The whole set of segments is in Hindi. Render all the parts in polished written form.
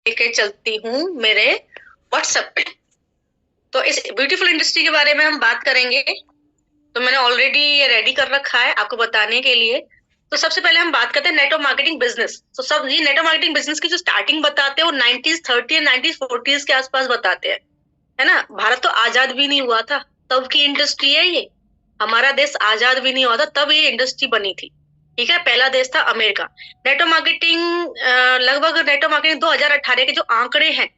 लेके चलती हूँ मेरे व्हाट्सएप पे। तो इस ब्यूटीफुल इंडस्ट्री के बारे में हम बात करेंगे। तो मैंने ऑलरेडी ये रेडी कर रखा है आपको बताने के लिए। तो सबसे पहले हम बात करते हैं नेटवर्क मार्केटिंग बिजनेस। तो सब ये नेटवर्क मार्केटिंग बिजनेस की जो स्टार्टिंग बताते हैं वो 90s 30 एंड 90s 40s के आसपास बताते हैं, है ना। भारत तो आजाद भी नहीं हुआ था तब की इंडस्ट्री है ये। हमारा देश आजाद भी नहीं हुआ था तब ये इंडस्ट्री बनी थी। ठीक है, पहला देश था अमेरिका। नेटवर्क मार्केटिंग लगभग नेटवर्क मार्केटिंग 2018 के जो आंकड़े हैं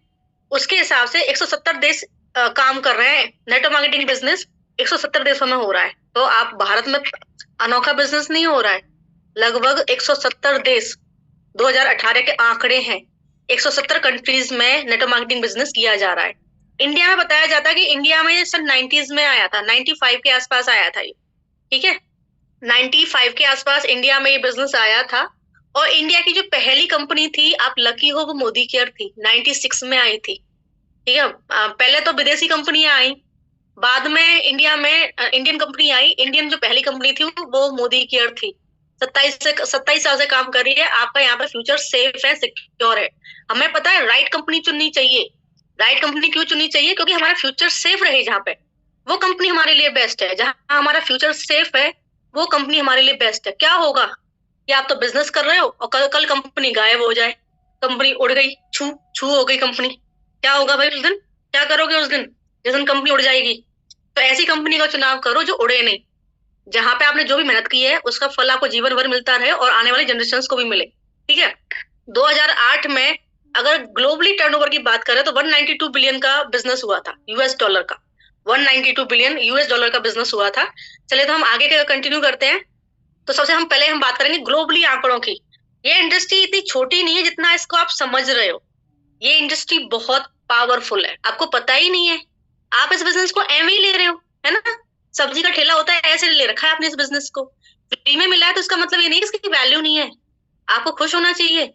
उसके हिसाब से 170 देश काम कर रहे हैं। नेटवर्क मार्केटिंग बिजनेस 170 देशों में हो रहा है। तो आप भारत में अनोखा बिजनेस नहीं हो रहा है। लगभग 170 देश 2018 के आंकड़े हैं। 170 कंट्रीज में नेटवर्क मार्केटिंग बिजनेस किया जा रहा है। इंडिया में बताया जाता है कि इंडिया में सन 90s में आया था, 95 के आसपास आया था ये। ठीक है, 95 के आसपास इंडिया में ये बिजनेस आया था। और इंडिया की जो पहली कंपनी थी, आप लकी हो, वो मोदी केयर थी, 96 में आई थी। ठीक है, पहले तो विदेशी कंपनियां आई, बाद में इंडिया में इंडियन कंपनी आई। इंडियन जो पहली कंपनी थी वो मोदी केयर थी। 27 साल से काम कर रही है। आपका यहाँ पे फ्यूचर सेफ है, सिक्योर है। हमें पता है राइट कंपनी चुननी चाहिए। राइट कंपनी क्यों चुननी चाहिए? क्योंकि हमारा फ्यूचर सेफ रहे। जहाँ पे वो कंपनी हमारे लिए बेस्ट है, जहाँ हमारा फ्यूचर सेफ है वो कंपनी हमारे लिए बेस्ट है। क्या होगा कि आप तो बिजनेस कर रहे हो और कल कल कंपनी गायब हो जाए, कंपनी उड़ गई, छू छू हो गई कंपनी, क्या होगा भाई उस दिन? क्या करोगे उस दिन जिस दिन कंपनी उड़ जाएगी? तो ऐसी कंपनी का चुनाव करो जो उड़े नहीं, जहां पे आपने जो भी मेहनत की है उसका फल आपको जीवन भर मिलता रहे और आने वाली जनरेशन को भी मिले। ठीक है, 2008 में अगर ग्लोबली टर्नओवर की बात करें तो 192 बिलियन का बिजनेस हुआ था, यूएस डॉलर का। 192 बिलियन यूएस डॉलर का बिजनेस हुआ था। चलिए तो हम आगे के कंटिन्यू करते हैं। तो सबसे हम पहले हम बात करेंगे ग्लोबली आंकड़ों की। ये इंडस्ट्री इतनी छोटी नहीं है जितना इसको आप समझ रहे हो। ये इंडस्ट्री बहुत पावरफुल है, आपको पता ही नहीं है। आप इस बिजनेस को एम ही ले रहे हो, है ना। सब्जी का ठेला होता है, ऐसे ले रखा है आपने इस बिजनेस को। फ्री में मिला है तो इसका मतलब ये नहीं कि इसकी वैल्यू नहीं है। आपको खुश होना चाहिए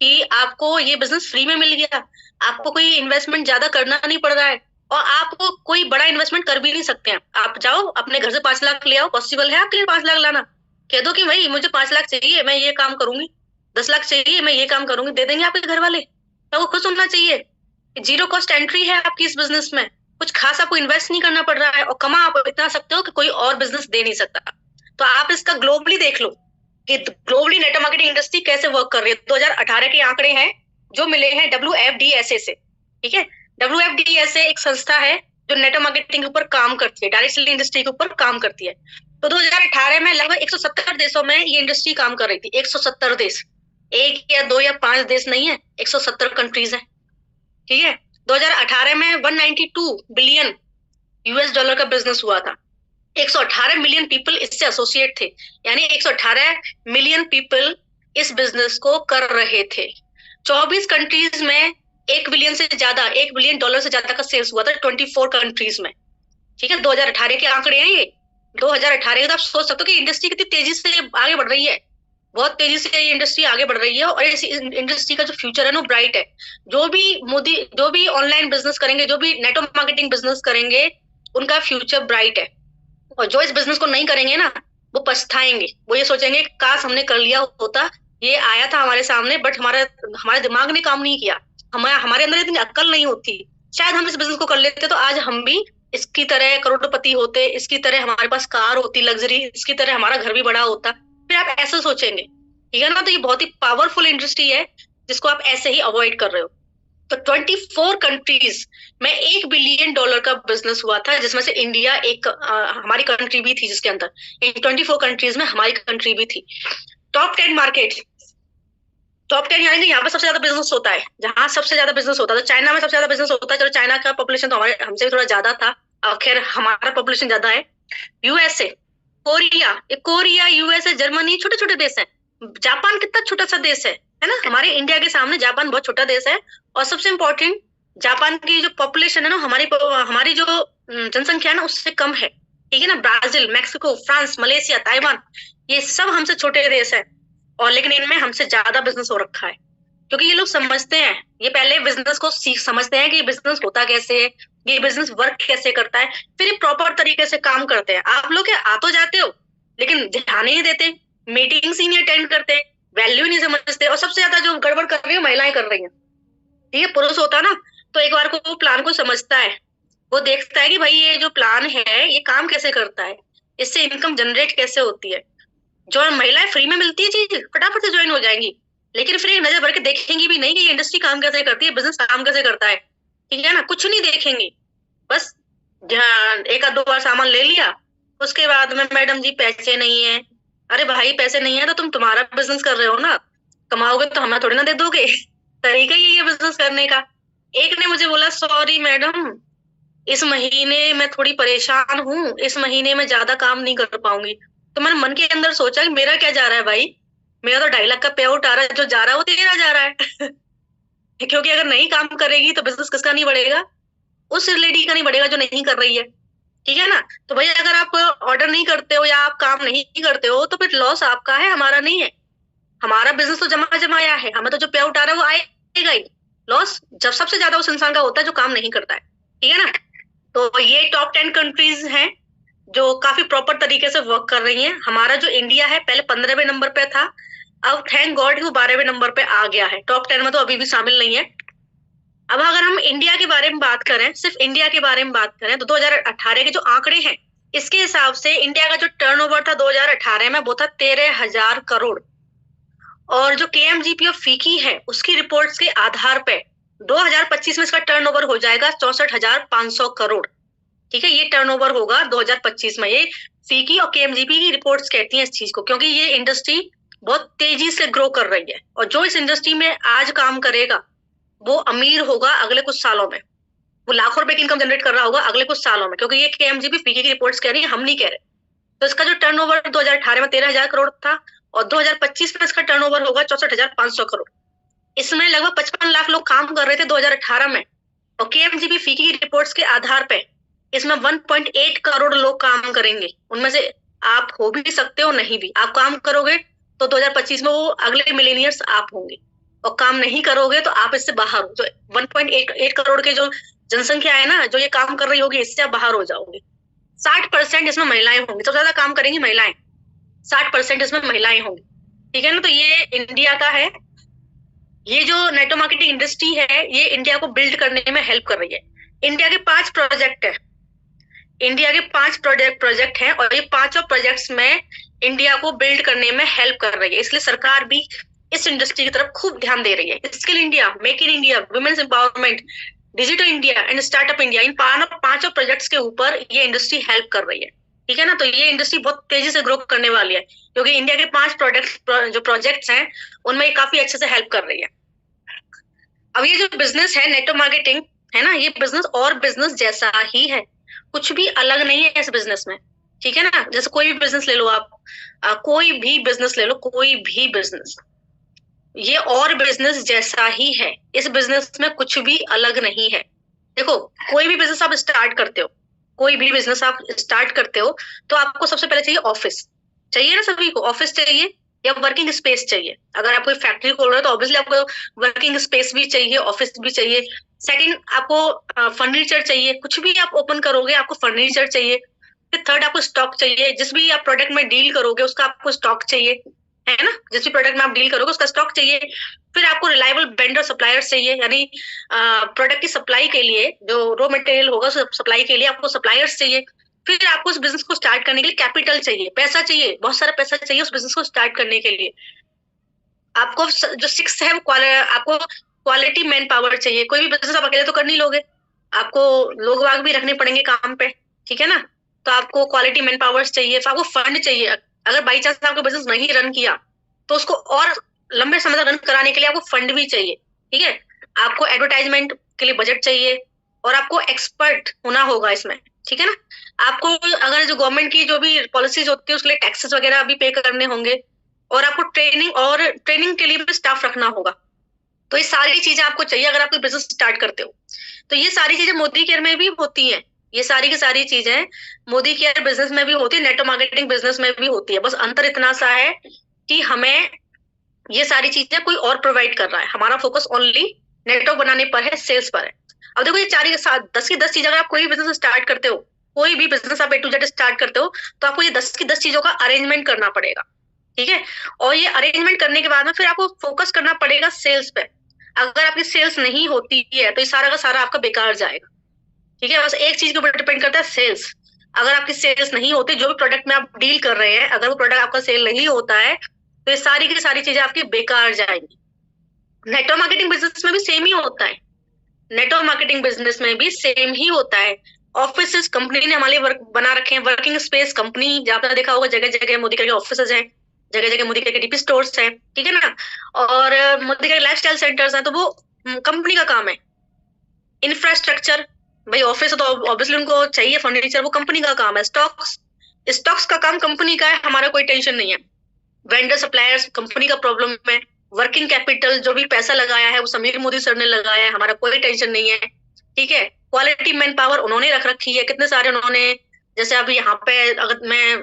कि आपको ये बिजनेस फ्री में मिल गया। आपको कोई इन्वेस्टमेंट ज्यादा करना नहीं पड़ रहा है और आपको कोई बड़ा इन्वेस्टमेंट कर भी नहीं सकते हैं। आप जाओ अपने घर से 5 लाख ले आओ, पॉसिबल है आपके लिए 5 लाख लाना? कह दो कि भाई मुझे 5 लाख चाहिए, मैं ये काम करूंगी। 10 लाख चाहिए, मैं ये काम करूंगी, दे देंगे आपके घर वाले। तो वो खुश होना चाहिए। जीरो कॉस्ट एंट्री है आपकी इस बिजनेस में। कुछ खास आपको इन्वेस्ट नहीं करना पड़ रहा है और कमा आप इतना सकते हो कि कोई और बिजनेस दे नहीं सकता। तो आप इसका ग्लोबली देख लो कि ग्लोबली नेटवर्क मार्केटिंग इंडस्ट्री कैसे वर्क कर रही है। 2018 के आंकड़े हैं जो मिले हैं WFDSA से। ठीक है, WFDSA एक संस्था है जो नेटवर्क मार्केटिंग के ऊपर काम करती है, डायरेक्ट सेलिंग इंडस्ट्री के ऊपर काम करती है। तो 2018 में लगभग 170 देशों में ये इंडस्ट्री काम कर रही थी। 170 देश, एक या दो या पांच देश नहीं है, 170 कंट्रीज है। ठीक है, 2018 में 192 बिलियन यूएस डॉलर का बिजनेस हुआ था। 118 मिलियन पीपल इससे एसोसिएट थे, यानी 118 मिलियन पीपल इस बिजनेस को कर रहे थे। 24 कंट्रीज में 1 बिलियन से ज्यादा, $1 बिलियन से ज्यादा का सेल्स हुआ था 24 कंट्रीज में। ठीक है, 2018 के आंकड़े हैं ये। 2018 के, तो आप सोच सकते हो कि इंडस्ट्री कितनी तेजी से आगे बढ़ रही है। बहुत तेजी से ये इंडस्ट्री आगे बढ़ रही है और इस इंडस्ट्री का जो फ्यूचर है ना ब्राइट है। जो भी ऑनलाइन बिजनेस करेंगे, जो भी नेटवर्क मार्केटिंग बिजनेस करेंगे, उनका फ्यूचर ब्राइट है। और जो इस बिजनेस को नहीं करेंगे ना, वो पछताएंगे। वो ये सोचेंगे काश हमने कर लिया होता, ये आया था हमारे सामने बट हमारे दिमाग ने काम नहीं किया, हमारे अंदर इतनी अक्ल नहीं होती, शायद हम इस बिजनेस को कर लेते तो आज हम भी इसकी तरह करोड़पति होते, इसकी तरह हमारे पास कार होती लग्जरी, इसकी तरह हमारा घर भी बड़ा होता। फिर आप ऐसे सोचेंगे, ठीक है ना। तो ये बहुत ही पावरफुल इंडस्ट्री है जिसको आप ऐसे ही अवॉइड कर रहे हो। तो 24 कंट्रीज में $1 बिलियन का बिजनेस हुआ था, जिसमें से इंडिया एक हमारी कंट्री भी थी, जिसके अंदर इन 24 कंट्रीज में हमारी कंट्री भी थी। टॉप 10 मार्केट, टॉप 10 यानी कि यहाँ पे सबसे ज्यादा बिजनेस होता है। जहां सबसे ज्यादा बिजनेस होता है तो चाइना में सबसे ज्यादा बिजनेस होता है। चलो चाइना का पॉपुलेशन तो हमारे हमसे भी थोड़ा ज्यादा था, खैर हमारा पॉपुलेशन ज्यादा है। यूएसए, कोरिया, यूएसए, जर्मनी, छोटे छोटे देश है। जापान कितना छोटा सा देश है ना। हमारे इंडिया के सामने जापान बहुत छोटा देश है। और सबसे इम्पोर्टेंट, जापान की जो पॉपुलेशन है ना, हमारी जो जनसंख्या है ना, उससे कम है। ठीक है ना। Brazil, Mexico, France, Malaysia, Taiwan, ये सब हमसे छोटे देश है और लेकिन इनमें हमसे ज्यादा बिजनेस हो रखा है। क्योंकि ये लोग समझते हैं, ये पहले बिजनेस को समझते हैं कि ये बिजनेस होता कैसे है, ये बिजनेस वर्क कैसे करता है, फिर ये प्रॉपर तरीके से काम करते हैं। आप लोग आ तो जाते हो लेकिन ध्यान ही नहीं देते, मीटिंग्स ही नहीं अटेंड करते, वैल्यू नहीं समझते। और सबसे ज्यादा जो गड़बड़ कर रही है महिलाएं कर रही हैं। ठीक है, पुरुष होता ना तो एक बार को वो प्लान को समझता है, वो देखता है कि भाई ये जो प्लान है ये काम कैसे करता है, इससे इनकम जनरेट कैसे होती है। जो महिलाएं फ्री में मिलती है चीज फटाफट से ज्वाइन हो जाएंगी, लेकिन फिर एक नजर भर के देखेंगी भी नहीं कि ये इंडस्ट्री काम कैसे करती है, बिजनेस काम कैसे करता है, ठीक है ना, कुछ नहीं देखेंगी। बस ध्यान एक आध दो बार सामान ले लिया, उसके बाद में मैडम जी पैसे नहीं है। अरे भाई पैसे नहीं है तो तुम तुम्हारा बिजनेस कर रहे हो ना, कमाओगे तो हमें थोड़ी ना दे दोगे। तरीका ही है ये बिजनेस करने का। एक ने मुझे बोला सॉरी मैडम, इस महीने मैं थोड़ी परेशान हूँ, इस महीने में ज्यादा काम नहीं कर पाऊंगी। तो मैंने मन के अंदर सोचा कि मेरा क्या जा रहा है भाई, मेरा तो 2.5 लाख का पे आउट आ रहा है, जो जा रहा है वो तेरा जा रहा है। क्योंकि अगर नहीं काम करेगी तो बिजनेस किसका नहीं बढ़ेगा, उस लेडी का नहीं बढ़ेगा जो नहीं कर रही है, ठीक है ना। तो भाई अगर आप ऑर्डर नहीं करते हो या आप काम नहीं करते हो तो फिर लॉस आपका है, हमारा नहीं है। हमारा बिजनेस तो जमा जमाया है, हमें तो जो पे आउट आ रहा है वो आएगा ही। लॉस जब सबसे ज्यादा उस इंसान का होता है जो काम नहीं करता है, ठीक है ना। तो ये टॉप 10 कंट्रीज हैं जो काफी प्रॉपर तरीके से वर्क कर रही हैं। हमारा जो इंडिया है पहले 15वें नंबर पे था, अब थैंक गॉड वो 12वें नंबर पे आ गया है, टॉप 10 में तो अभी भी शामिल नहीं है। अब अगर हम इंडिया के बारे में बात करें, सिर्फ इंडिया के बारे में बात करें तो 2018 के जो आंकड़े हैं इसके हिसाब से इंडिया का जो टर्नओवर था 2018 में वो था 13,000 करोड़। और जो केएमजीपी ऑफ फीकी है उसकी रिपोर्ट्स के आधार पे 2025 में इसका टर्नओवर हो जाएगा 64,500 करोड़। ठीक है, ये टर्नओवर होगा 2025 में। ये फीकी और केएमजीपी की रिपोर्ट्स कहती हैं इस चीज को, क्योंकि ये इंडस्ट्री बहुत तेजी से ग्रो कर रही है और जो इस इंडस्ट्री में आज काम करेगा वो अमीर होगा अगले कुछ सालों में, वो लाखों रुपए की इनकम जनरेट कर रहा होगा अगले कुछ सालों में, क्योंकि ये केएमजीपी फीकी की रिपोर्ट्स कह रही है, हम नहीं कह रहे। तो इसका जो टर्नओवर 2018 में 13,000 करोड़ था और 2025 में इसका टर्नओवर होगा 64,500 करोड़। इसमें लगभग 55 लाख लोग काम कर रहे थे 2018 में, और केएमजीपी फीकी की रिपोर्ट्स के आधार पे इसमें 1.8 करोड़ लोग काम करेंगे। उनमें से आप हो भी सकते हो, नहीं भी आप काम करोगे तो 2025 में वो अगले मिलेनियर्स आप होंगे, और काम नहीं करोगे तो आप इससे बाहर हो। जो 1.8 करोड़ के जो जनसंख्या है ना जो ये काम कर रही होगी, इससे आप बाहर हो जाओगे। 60% इसमें महिलाएं होंगी, सबसे ज्यादा काम करेंगी महिलाएं, 60% इसमें महिलाएं होंगी, ठीक है ना। तो ये इंडिया का है, ये जो नेटवर्क मार्केटिंग इंडस्ट्री है ये इंडिया को बिल्ड करने में हेल्प कर रही है। इंडिया के 5 प्रोजेक्ट है, इंडिया के 5 प्रोजेक्ट हैं और ये पांचों प्रोजेक्ट्स में इंडिया को बिल्ड करने में हेल्प कर रही है, इसलिए सरकार भी इस इंडस्ट्री की तरफ खूब ध्यान दे रही है। Skill India, make in India, women's empowerment, digital India and startup India, इन पांचों प्रोजेक्ट्स के ऊपर ये इंडस्ट्री हेल्प कर रही है, ठीक है ना। तो ये इंडस्ट्री बहुत तेजी से ग्रो करने वाली है, क्योंकि इंडिया के 5 जो प्रोजेक्ट्स हैं उनमें ये काफी अच्छे से हेल्प कर रही है। अब ये जो बिजनेस है नेटवर्क मार्केटिंग है ना, ये बिजनेस और बिजनेस जैसा ही है, कुछ भी अलग नहीं है इस बिजनेस में, ठीक है ना। जैसे कोई भी बिजनेस ले लो आप, कोई भी बिजनेस ले लो, कोई भी बिजनेस, ये और बिजनेस जैसा ही है, इस बिजनेस में कुछ भी अलग नहीं है। देखो कोई भी बिजनेस आप स्टार्ट करते हो, कोई भी बिजनेस आप स्टार्ट करते हो तो आपको सबसे पहले चाहिए ऑफिस, चाहिए ना, सभी को ऑफिस चाहिए या वर्किंग स्पेस चाहिए। अगर आप कोई फैक्ट्री खोल रहे हो तो ऑब्वियसली आपको वर्किंग स्पेस भी चाहिए, ऑफिस भी चाहिए। सेकंड आपको फर्नीचर चाहिए, कुछ भी आप ओपन करोगे आपको फर्नीचर चाहिए। फिर थर्ड आपको स्टॉक चाहिए, जिस भी आप प्रोडक्ट में डील करोगे उसका आपको स्टॉक चाहिए, है ना, जिस भी प्रोडक्ट में आप डील करोगे उसका स्टॉक चाहिए। फिर आपको रिलायबल वेंडर सप्लायर्स चाहिए, यानी प्रोडक्ट की सप्लाई के लिए जो रॉ मटेरियल होगा सप्लाई के लिए आपको सप्लायर्स चाहिए। फिर आपको उस बिजनेस को स्टार्ट करने के लिए कैपिटल चाहिए, पैसा चाहिए, बहुत सारा पैसा चाहिए उस बिजनेस को स्टार्ट करने के लिए। आपको जो 6 है वो आपको क्वालिटी मैन पावर चाहिए, कोई भी बिजनेस आप अकेले तो कर नहीं लोगे, आपको लोग वाग भी रखने पड़ेंगे काम पे, ठीक है ना। तो आपको क्वालिटी मैन पावर्स चाहिए, फिर आपको फंड चाहिए। अगर बाई चांस आपका बिजनेस नहीं रन किया तो उसको और लंबे समय तक रन कराने के लिए आपको फंड भी चाहिए, ठीक है। आपको एडवर्टाइजमेंट के लिए बजट चाहिए और आपको एक्सपर्ट होना होगा इसमें, ठीक है ना। आपको अगर जो गवर्नमेंट की जो भी पॉलिसीज होती है उसके लिए टैक्सेस वगैरह भी पे करने होंगे, और आपको ट्रेनिंग के लिए भी स्टाफ रखना होगा। तो ये सारी चीजें आपको चाहिए अगर आप कोई बिजनेस स्टार्ट करते हो। तो ये सारी चीजें मोदी केयर में भी होती हैं, ये सारी की सारी चीजें मोदी केयर बिजनेस में भी होती है, नेटवर्क मार्केटिंग बिजनेस में भी होती है। बस अंतर इतना सा है कि हमें ये सारी चीजें कोई और प्रोवाइड कर रहा है, हमारा फोकस ओनली नेटवर्क बनाने पर है, सेल्स पर है। अब देखो ये 4 के साथ 10 की 10 चीज अगर आप कोई भी बिजनेस स्टार्ट करते हो, कोई भी बिजनेस आप A to Z स्टार्ट करते हो तो आपको ये 10 की 10 चीजों का अरेंजमेंट करना पड़ेगा, ठीक है। और ये अरेंजमेंट करने के बाद में फिर आपको फोकस करना पड़ेगा सेल्स पे। अगर आपकी सेल्स नहीं होती है तो ये सारा का सारा आपका बेकार जाएगा। ठीक है, बस एक चीज के ऊपर डिपेंड करता है, सेल्स। अगर आपकी सेल्स नहीं होती, जो भी प्रोडक्ट में आप डील कर रहे हैं, अगर वो प्रोडक्ट आपका सेल नहीं होता है तो ये सारी की सारी चीजें आपकी बेकार जाएंगी। नेटवर्क मार्केटिंग बिजनेस में भी सेम ही होता है। नेटवर्क मार्केटिंग बिजनेस में भी सेम ही होता है। ऑफिस कंपनी ने हमारे लिए वर्क बना रखे हैं, वर्किंग स्पेस कंपनी, जहाँ आपने देखा होगा जगह जगह मोदी के ऑफिस हैं, जगह जगह मोदी के डीपी स्टोर्स हैं, ठीक है ना। और मोदी के लाइफस्टाइल सेंटर्स हैं, तो वो कंपनी का काम है। इंफ्रास्ट्रक्चर, भाई ऑफिस है तो ऑब्वियसली उनको चाहिए फर्नीचर, वो कंपनी का काम है। स्टॉक्स, स्टॉक्स का काम कंपनी का है, हमारा कोई टेंशन नहीं है। वेंडर सप्लायर्स कंपनी का प्रॉब्लम है। वर्किंग कैपिटल, जो भी पैसा लगाया है वो समीर मोदी सर ने लगाया है, हमारा कोई टेंशन नहीं है। ठीक है, क्वालिटी मैन पावर उन्होंने रख रखी है, कितने सारे उन्होंने, जैसे अभी यहाँ पे अगर मैं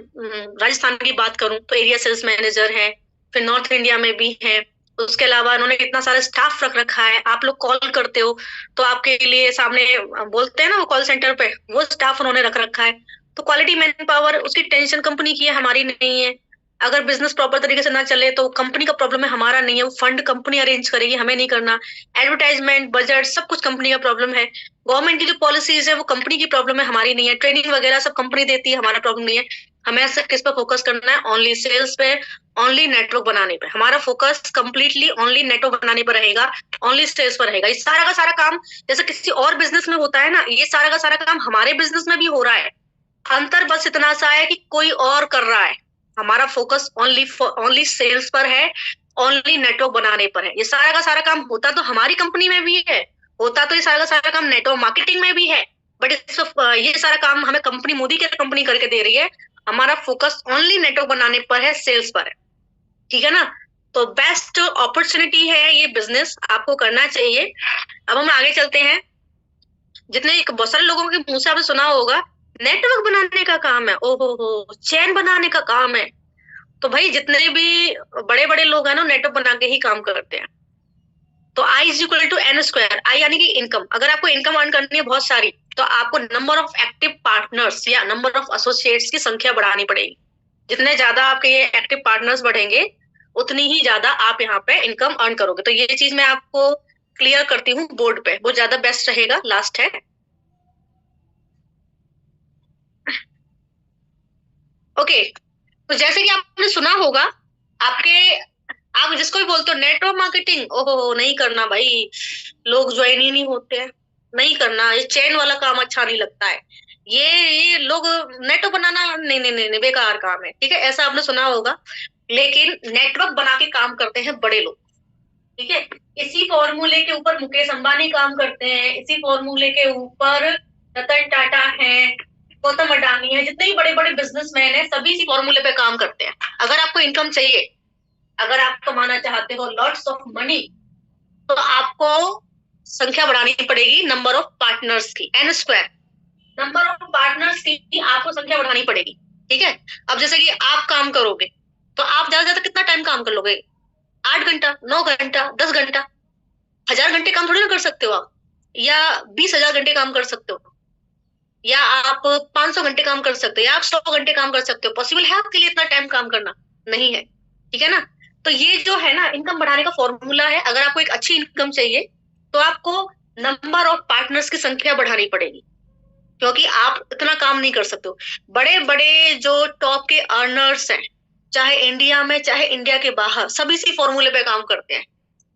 राजस्थान की बात करूं तो एरिया सेल्स मैनेजर है, फिर नॉर्थ इंडिया में भी है। उसके अलावा उन्होंने इतना सारा स्टाफ रख रखा है। आप लोग कॉल करते हो तो आपके लिए सामने बोलते हैं ना वो कॉल सेंटर पे, वो स्टाफ उन्होंने रख रखा है। तो क्वालिटी मैन पावर, उसकी टेंशन कंपनी की है, हमारी नहीं है। अगर बिजनेस प्रॉपर तरीके से ना चले तो कंपनी का प्रॉब्लम है, हमारा नहीं है। वो फंड कंपनी अरेंज करेगी, हमें नहीं करना। एडवर्टाइजमेंट, बजट, सब कुछ कंपनी का प्रॉब्लम है। गवर्नमेंट की जो पॉलिसीज है वो कंपनी की प्रॉब्लम है, हमारी नहीं है। ट्रेनिंग वगैरह सब कंपनी देती है, हमारा प्रॉब्लम नहीं है। हमें सिर्फ किस पे फोकस करना है, ओनली सेल्स पे, ओनली नेटवर्क बनाने पे। हमारा फोकस कंप्लीटली ओनली नेटवर्क बनाने पर रहेगा, ओनली सेल्स पर रहेगा। ये सारा का सारा काम जैसे किसी और बिजनेस में होता है ना, ये सारा का सारा काम हमारे बिजनेस में भी हो रहा है। अंतर बस इतना सा है कि कोई और कर रहा है, हमारा फोकस ओनली ओनली सेल्स पर है, ओनली नेटवर्क बनाने पर है। ये सारा का सारा काम होता तो हमारी कंपनी में भी है, होता तो ये सारा का सारा काम नेटवर्क मार्केटिंग में भी है, बट ये सारा काम हमें कंपनी, मोदी की कंपनी करके दे रही है। हमारा फोकस ओनली नेटवर्क बनाने पर है, सेल्स पर है। ठीक है ना। तो बेस्ट अपॉर्चुनिटी है ये बिजनेस, आपको करना चाहिए। अब हम आगे चलते हैं। जितने बहुत सारे लोगों के मुंह से आपने सुना होगा नेटवर्क बनाने का काम है, ओहो हो, चैन बनाने का काम है। तो भाई जितने भी बड़े बड़े लोग हैं ना, नेटवर्क बना के ही काम करते हैं। तो I is equal to n square, I यानी कि इनकम। अगर आपको इनकम अर्न करनी है बहुत सारी, तो आपको नंबर ऑफ एक्टिव पार्टनर्स या नंबर ऑफ एसोसिएट्स की संख्या बढ़ानी पड़ेगी। जितने ज्यादा आपके ये एक्टिव पार्टनर्स बढ़ेंगे, उतनी ही ज्यादा आप यहाँ पे इनकम अर्न करोगे। तो ये चीज मैं आपको क्लियर करती हूँ बोर्ड पे, वो ज्यादा बेस्ट रहेगा। लास्ट है, ओके। तो जैसे कि आपने सुना होगा, आपके, आप जिसको भी बोलते हो नेटवर्क मार्केटिंग, ओहो नहीं करना भाई, लोग ज्वाइन ही नहीं होते हैं, नहीं करना, ये चेन वाला काम अच्छा नहीं लगता है, ये लोग नेटवर्क बनाना, नहीं नहीं नहीं नहीं, बेकार काम है। ठीक है, ऐसा आपने सुना होगा। लेकिन नेटवर्क बना के काम करते हैं बड़े लोग। ठीक है, इसी फॉर्मूले के ऊपर मुकेश अंबानी काम करते हैं, इसी फॉर्मूले के ऊपर रतन टाटा है, गौतम अडानी है, जितने भी बड़े बड़े बिजनेसमैन हैं, सभी इसी फॉर्मूले पे काम करते हैं। अगर आपको इनकम चाहिए, अगर आप कमाना चाहते हो लॉट्स ऑफ मनी, तो आपको संख्या बढ़ानी पड़ेगी नंबर ऑफ पार्टनर्स की, N square. Number of partners की आपको संख्या बढ़ानी पड़ेगी। ठीक है, अब जैसे कि आप काम करोगे तो आप ज्यादा से ज्यादा कितना टाइम काम कर लोगे? 8 घंटा, 9 घंटा, 10 घंटा? 1000 घंटे काम थोड़ी ना कर सकते हो आप, या 20,000 घंटे काम कर सकते हो, या आप 500 घंटे काम कर सकते हो, या आप 100 घंटे काम कर सकते हो। पॉसिबल है आपके लिए इतना टाइम काम करना? नहीं है। ठीक है ना। तो ये जो है ना इनकम बढ़ाने का फॉर्मूला है। अगर आपको एक अच्छी इनकम चाहिए तो आपको नंबर ऑफ पार्टनर्स की संख्या बढ़ानी पड़ेगी, क्योंकि आप इतना काम नहीं कर सकते हो। बड़े बड़े जो टॉप के अर्नर्स हैं, चाहे इंडिया में चाहे इंडिया के बाहर, सब इसी फॉर्मूले पे काम करते हैं।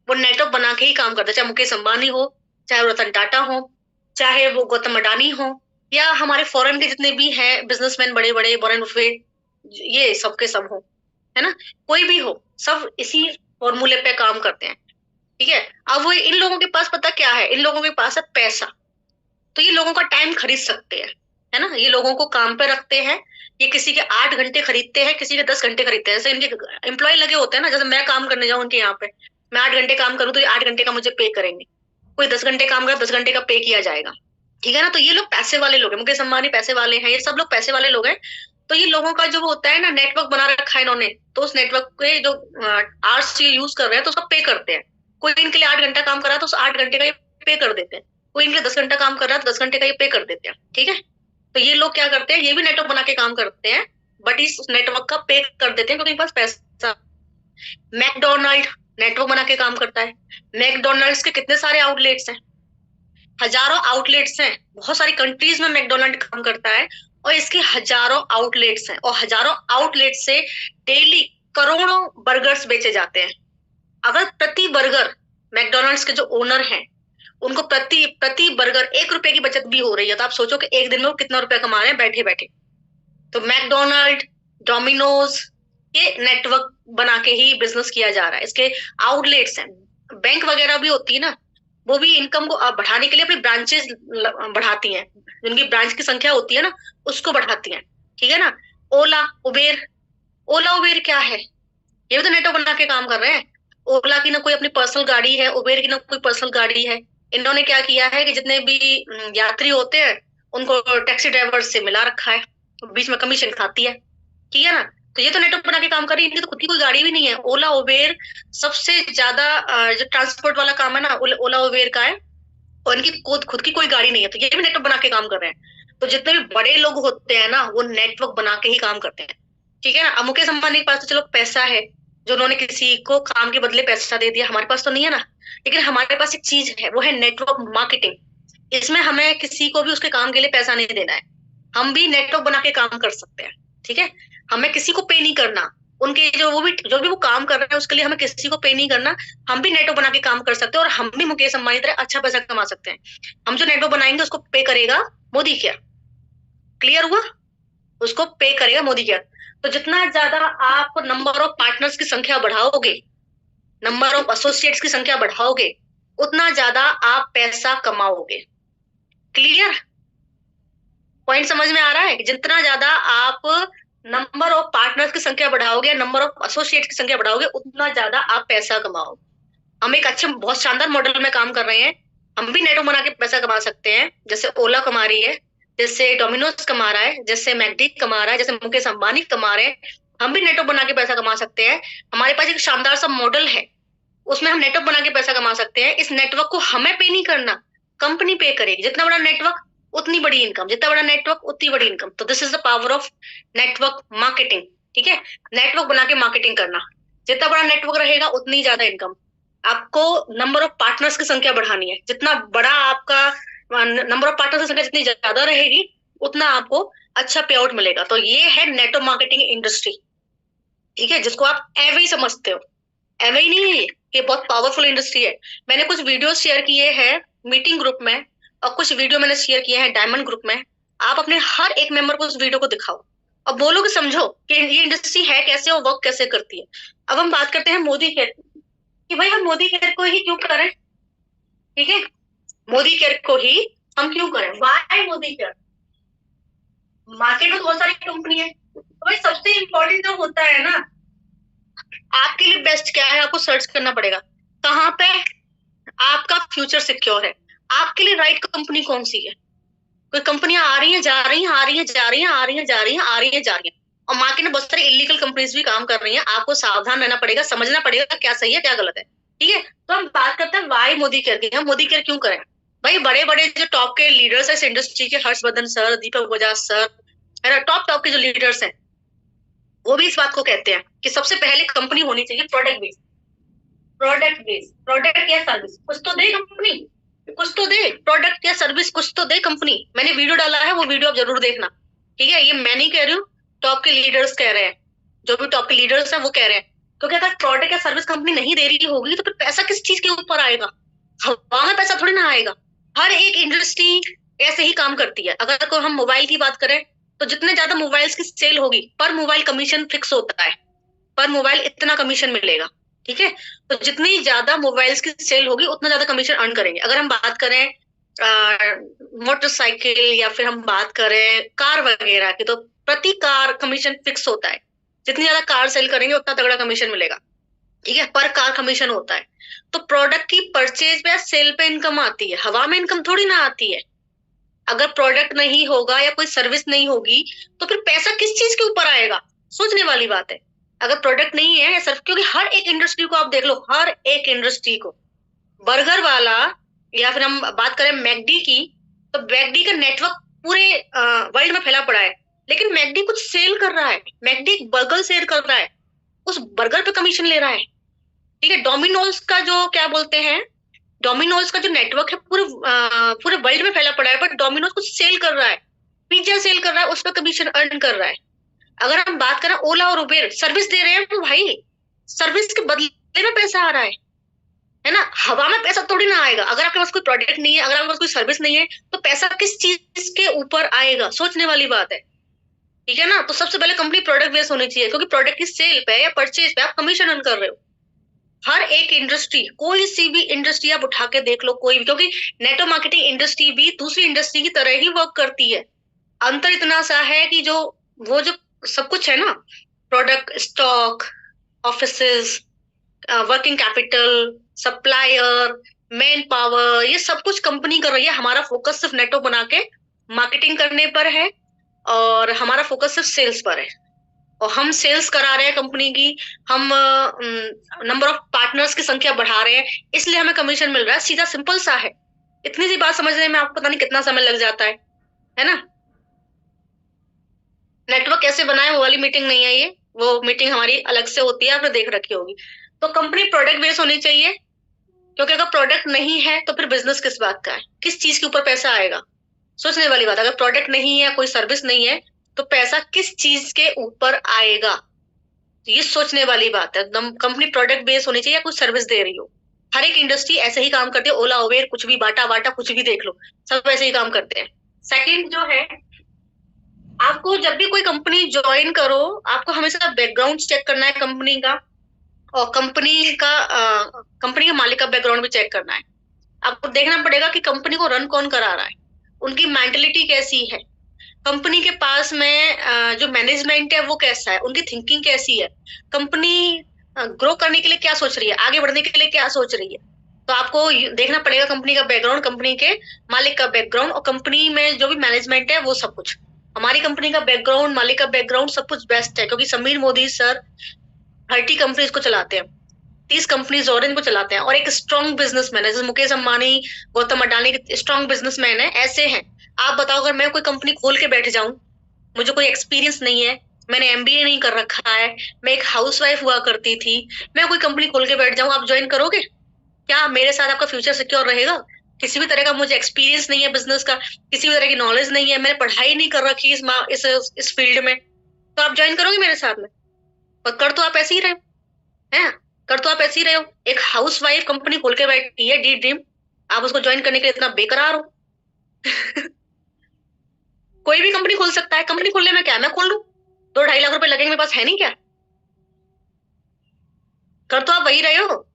वो नेटवर्क बना के ही काम करते हैं, चाहे मुकेश अंबानी हो, चाहे रतन टाटा हो, चाहे वो गौतम अडानी हो, या हमारे फॉरेन के जितने भी हैं बिजनेसमैन बड़े बड़े, वॉरेन बफेट, ये सबके सब हो, है ना, कोई भी हो, सब इसी फॉर्मूले पे काम करते हैं। ठीक है। अब वो इन लोगों के पास पता क्या है, इन लोगों के पास है पैसा, तो ये लोगों का टाइम खरीद सकते हैं, है ना। ये लोगों को काम पे रखते हैं, ये किसी के 8 घंटे खरीदते हैं, किसी के 10 घंटे खरीदते हैं। जैसे इनके एम्प्लॉय लगे होते हैं ना, जैसे मैं काम करने जाऊँ उनके यहाँ पे, मैं 8 घंटे काम करूँ तो ये 8 घंटे का मुझे पे करेंगे। कोई 10 घंटे काम करे, 10 घंटे का पे किया जाएगा। ठीक है ना। तो ये लोग पैसे वाले लोग हैं, मुकेश अंबानी पैसे वाले हैं, ये सब लोग पैसे वाले लोग हैं। तो ये लोगों का जो होता है ना, नेटवर्क बना रखा है इन्होंने, तो उस नेटवर्क के जो आवर्स ये यूज कर रहे हैं तो उसका पे करते हैं। कोई इनके लिए 8 घंटा काम कर रहा है तो उस 8 घंटे का ये पे कर देते हैं। कोई इनके लिए 10 घंटा काम कर रहा है तो 10 घंटे का ये पे कर देते हैं। ठीक है। तो ये लोग क्या करते हैं, ये भी नेटवर्क बना के काम करते हैं, बट इस नेटवर्क का पे कर देते हैं क्योंकि इनके पास पैसा। मैकडोनल्ड, नेटवर्क बना के काम करता है। मैकडोनल्ड्स के कितने सारे आउटलेट्स हैं, हजारों आउटलेट्स हैं, बहुत सारी कंट्रीज में मैकडोनल्ड काम करता है और इसके हजारों आउटलेट्स हैं और हजारों आउटलेट से डेली करोड़ों बर्गर्स बेचे जाते हैं। अगर प्रति बर्गर मैकडोनल्ड्स के जो ओनर हैं उनको प्रति प्रति बर्गर 1 रुपए की बचत भी हो रही है, तो आप सोचो कि एक दिन में वो कितना रुपया कमा रहे हैं बैठे बैठे। तो मैकडोनल्ड, डोमिनोज, ये नेटवर्क बना के ही बिजनेस किया जा रहा है। इसके आउटलेट्स हैं, बैंक वगैरह भी होती है ना, वो भी इनकम को बढ़ाने के लिए अपनी ब्रांचेस बढ़ाती हैं, जिनकी ब्रांच की संख्या होती है ना उसको बढ़ाती हैं, ठीक है ना। ओला उबेर, ओला उबेर क्या है, ये भी तो नेटवर्क बना के काम कर रहे हैं। ओला की ना कोई अपनी पर्सनल गाड़ी है, उबेर की ना कोई पर्सनल गाड़ी है। इन्होंने क्या किया है कि जितने भी यात्री होते हैं उनको टैक्सी ड्राइवर से मिला रखा है, बीच में कमीशन खाती है, ठीक है ना। तो ये तो नेटवर्क बना के काम कर रही है, इनकी तो खुद की कोई गाड़ी भी नहीं है। ओला उबेर सबसे ज्यादा जो ट्रांसपोर्ट वाला काम है ना ओला उबेर का है, और इनकी खुद की कोई गाड़ी नहीं है, तो ये भी नेटवर्क बना के काम कर रहे हैं। तो जितने भी बड़े लोग होते हैं ना वो नेटवर्क बना के ही काम करते हैं, ठीक है ना। अब मुकेश अंबानी के पास तो चलो पैसा है, जो उन्होंने किसी को काम के बदले पैसा दे दिया, हमारे पास तो नहीं है ना। लेकिन हमारे पास एक चीज है, वो है नेटवर्क मार्केटिंग। इसमें हमें किसी को भी उसके काम के लिए पैसा नहीं देना है, हम भी नेटवर्क बना के काम कर सकते हैं, ठीक है। हमें किसी को पे नहीं करना, उनके जो भी वो काम कर रहे हैं उसके लिए हमें किसी को पे नहीं करना। हम भी नेटवर्क बना के काम कर सकते हैं और हम भी मुकेश अंबानी तरह अच्छा पैसा कमा सकते हैं। हम जो नेटवर्क बनाएंगे उसको पे करेगा मोदी केयर, क्लियर हुआ, उसको पे करेगा मोदी केयर। तो जितना ज्यादा आप नंबर ऑफ पार्टनर्स की संख्या बढ़ाओगे, नंबर ऑफ एसोसिएट्स की संख्या बढ़ाओगे, उतना ज्यादा आप पैसा कमाओगे। क्लियर, पॉइंट समझ में आ रहा है कि जितना ज्यादा आप नंबर ऑफ पार्टनर्स की संख्या बढ़ाओगे, नंबर ऑफ एसोसिएट्स की संख्या बढ़ाओगे, उतना ज्यादा आप पैसा कमाओगे। हम एक अच्छे बहुत शानदार मॉडल में काम कर रहे हैं, हम भी नेटवर्क बना के पैसा कमा सकते हैं, जैसे ओला कमा रही है, जैसे डोमिनोज कमा रहा है, जैसे मैकडी कमा रहा है, जैसे मुकेश अंबानी कमा रहे हैं। हम भी नेटवर्क बना के पैसा कमा सकते हैं। हमारे पास एक शानदार सा मॉडल है, उसमें हम नेटवर्क बना के पैसा कमा सकते हैं। इस नेटवर्क को हमें पे नहीं करना, कंपनी पे करेगी। जितना बड़ा नेटवर्क उतनी बड़ी इनकम, जितना बड़ा नेटवर्क उतनी बड़ी इनकम। तो this is the power of network marketing, ठीक है। नेटवर्क बना के मार्केटिंग करना, जितना बड़ा नेटवर्क रहेगा उतनी ज्यादा इनकम। आपको नंबर ऑफ पार्टनर्स की संख्या बढ़ानी है, जितना बड़ा आपका नंबर ऑफ पार्टनर्स की संख्या जितनी ज्यादा रहेगी उतना आपको अच्छा पे आउट मिलेगा। तो ये है नेटवर्क मार्केटिंग इंडस्ट्री, ठीक है, जिसको आप एवे ही समझते हो। एवे ही नहीं है ये बहुत पावरफुल इंडस्ट्री है। मैंने कुछ वीडियो शेयर किए हैं मीटिंग ग्रुप में और कुछ वीडियो मैंने शेयर किए हैं डायमंड ग्रुप में। आप अपने हर एक मेंबर को उस वीडियो को दिखाओ और बोलो कि समझो कि ये इंडस्ट्री है कैसे और वर्क कैसे करती है। अब हम बात करते हैं मोदी केयर कि भाई हम मोदी केयर को ही क्यों करें, ठीक है, मोदी केयर को ही हम क्यों करें, वाई मोदी केयर। मार्केट में बहुत सारी कंपनी है, तो भाई सबसे इंपॉर्टेंट जो होता है ना, आपके लिए बेस्ट क्या है आपको सर्च करना पड़ेगा, कहाँ पे आपका फ्यूचर सिक्योर है, आपके लिए राइट कंपनी कौन सी है। कोई कंपनियां आ रही हैं जा रही हैं, आ रही हैं जा रही हैं, आ रही हैं जा रही हैं, आ रही हैं जा रही हैं, और मार्केट में बहुत सारी इलीगल कंपनीज भी काम कर रही हैं। आपको सावधान रहना पड़ेगा, समझना पड़ेगा क्या सही है क्या गलत है, ठीक है। तो हम बात करते हैं वाई मोदी केयर की, हम मोदी केयर क्यों करें। भाई बड़े बड़े जो टॉप के लीडर्स है इस इंडस्ट्री के, हर्षवर्धन सर, दीपक बजाज सर, है ना, टॉप टॉप के जो लीडर्स हैं, वो भी इस बात को कहते हैं कि सबसे पहले कंपनी होनी चाहिए product based. Product based, product या सर्विस कुछ तो दे कंपनी, कुछ तो दे, प्रोडक्ट या सर्विस कुछ तो दे कंपनी। मैंने वीडियो डाला है, वो वीडियो आप जरूर देखना, ठीक है। ये मैं नहीं कह रही हूँ, टॉप के लीडर्स कह रहे हैं, जो भी टॉप के लीडर्स हैं वो कह रहे हैं। क्योंकि अगर प्रोडक्ट या सर्विस कंपनी नहीं दे रही होगी तो फिर पैसा किस चीज के ऊपर आएगा, हवा में पैसा थोड़ी ना आएगा। हर एक इंडस्ट्री ऐसे ही काम करती है। अगर कोई हम मोबाइल की बात करें तो जितने ज्यादा मोबाइल्स की सेल होगी पर मोबाइल कमीशन फिक्स होता है, पर मोबाइल इतना कमीशन मिलेगा, ठीक है। तो जितनी ज्यादा मोबाइल्स की सेल होगी उतना ज्यादा कमीशन अर्न करेंगे। अगर हम बात करें मोटरसाइकिल या फिर हम बात करें कार वगैरह की, तो प्रति कार कमीशन फिक्स होता है। जितनी ज्यादा कार सेल करेंगे उतना तगड़ा कमीशन मिलेगा, ठीक है, पर कार कमीशन होता है। तो प्रोडक्ट की परचेज या सेल पे इनकम आती है, हवा में इनकम थोड़ी ना आती है। अगर प्रोडक्ट नहीं होगा या कोई सर्विस नहीं होगी तो फिर पैसा किस चीज के ऊपर आएगा, सोचने वाली बात है। अगर प्रोडक्ट नहीं है या सिर्फ, क्योंकि हर एक इंडस्ट्री को आप देख लो, हर एक इंडस्ट्री को, बर्गर वाला या फिर हम बात करें मैकडी की, तो मैकडी का नेटवर्क पूरे वर्ल्ड में फैला पड़ा है, लेकिन मैकडी कुछ सेल कर रहा है, मैकडी बर्गर सेल कर रहा है, उस बर्गर पे कमीशन ले रहा है, ठीक है। डोमिनोज का जो क्या बोलते हैं, डोमिनोज का जो नेटवर्क है पूरे पूरे वर्ल्ड में फैला पड़ा है, बट डोमिनोज कुछ सेल कर रहा है, पिज्जा सेल कर रहा है, उस पर कमीशन अर्न कर रहा है। अगर हम बात करें ओला और उबेर, सर्विस दे रहे हैं वो भाई, सर्विस के बदले में पैसा आ रहा है ना। हवा में पैसा थोड़ी ना आएगा। अगर आपके पास कोई प्रोडक्ट नहीं है, अगर आपके पास कोई सर्विस नहीं है, तो पैसा किस चीज के ऊपर आएगा, सोचने वाली बात है। ठीक है ना। तो सबसे पहले कंपनी प्रोडक्ट बेस्ड होनी चाहिए, क्योंकि प्रोडक्ट की सेल पे या परचेज पे आप कमीशन अर्न कर रहे हो। हर एक इंडस्ट्री, कोई सी भी इंडस्ट्री आप उठा के देख लो, कोई भी, क्योंकि नेटवर्क मार्केटिंग इंडस्ट्री भी दूसरी इंडस्ट्री की तरह ही वर्क करती है। अंतर इतना सा है कि जो वो जो सब कुछ है ना, product, stock, offices, working capital, supplier, man power, ये सब कुछ कंपनी कर रही है। हमारा फोकस सिर्फ नेटवर्क बना के मार्केटिंग करने पर है, और हमारा फोकस सिर्फ सेल्स पर है, और हम सेल्स करा रहे हैं कंपनी की। हम नंबर ऑफ पार्टनर्स की संख्या बढ़ा रहे हैं, इसलिए हमें कमीशन मिल रहा है। सीधा सिंपल सा है। इतनी सी बात समझने में आपको पता नहीं कितना समय लग जाता है ना। नेटवर्क कैसे बनाए वो वाली मीटिंग नहीं है ये, वो मीटिंग हमारी अलग से होती है, आपने देख रखी होगी। तो कंपनी प्रोडक्ट बेस्ड होनी चाहिए, क्योंकि अगर प्रोडक्ट नहीं है तो फिर बिजनेस किस बात का है, किस चीज के ऊपर पैसा आएगा, सोचने वाली बात। अगर प्रोडक्ट नहीं है, कोई सर्विस नहीं है, तो पैसा किस चीज के ऊपर आएगा, तो ये सोचने वाली बात है। कंपनी प्रोडक्ट बेस्ड होनी चाहिए या कुछ सर्विस दे रही हो। हर एक इंडस्ट्री ऐसे ही काम करती है, ओला उबेर कुछ भी, बाटा वाटा कुछ भी देख लो, सब ऐसे ही काम करते हैं। सेकंड जो है, आपको जब भी कोई कंपनी ज्वाइन करो, आपको हमेशा बैकग्राउंड चेक करना है कंपनी का, और कंपनी के मालिक का बैकग्राउंड भी चेक करना है। आपको देखना पड़ेगा कि कंपनी को रन कौन करा रहा है, उनकी मेंटेलिटी कैसी है, कंपनी के पास में जो मैनेजमेंट है वो कैसा है, उनकी थिंकिंग कैसी है, कंपनी ग्रो करने के लिए क्या सोच रही है, आगे बढ़ने के लिए क्या सोच रही है। तो आपको देखना पड़ेगा कंपनी का बैकग्राउंड, कंपनी के मालिक का बैकग्राउंड, और कंपनी में जो भी मैनेजमेंट है वो सब कुछ। हमारी कंपनी का बैकग्राउंड, मालिक का बैकग्राउंड सब कुछ बेस्ट है, क्योंकि समीर मोदी सर 30 कंपनीज को चलाते हैं, 30 कंपनीज और इनको चलाते हैं, और एक स्ट्रॉन्ग बिजनेसमैन है, जैसे मुकेश अंबानी, गौतम अडानी के स्ट्रॉन्ग बिजनेसमैन है, ऐसे हैं। आप बताओ, अगर मैं कोई कंपनी खोल के बैठ जाऊं, मुझे कोई एक्सपीरियंस नहीं है, मैंने एमबीए नहीं कर रखा है, मैं एक हाउसवाइफ हुआ करती थी, मैं कोई कंपनी खोल के बैठ जाऊं, आप ज्वाइन करोगे क्या? मेरे साथ आपका फ्यूचर सिक्योर रहेगा? किसी भी तरह का मुझे एक्सपीरियंस नहीं है बिजनेस का, किसी भी तरह की नॉलेज नहीं है, मैंने पढ़ाई नहीं कर रखी इस फील्ड में, तो आप ज्वाइन करोगे मेरे साथ में? और कर तो आप ऐसे ही रहे हैं, कर तो आप ऐसे ही रहे हो। एक हाउसवाइफ कंपनी खोल के बैठी है, डी ड्रीम, आप उसको ज्वाइन करने के लिए इतना बेकरार हो। कोई भी कंपनी खोल सकता है, कंपनी खोलने में क्या है, मैं खोल लूं, 2-2.5 लाख रुपए लगेंगे मेरे पास, है नहीं क्या? कर तो आप वही रहे हो।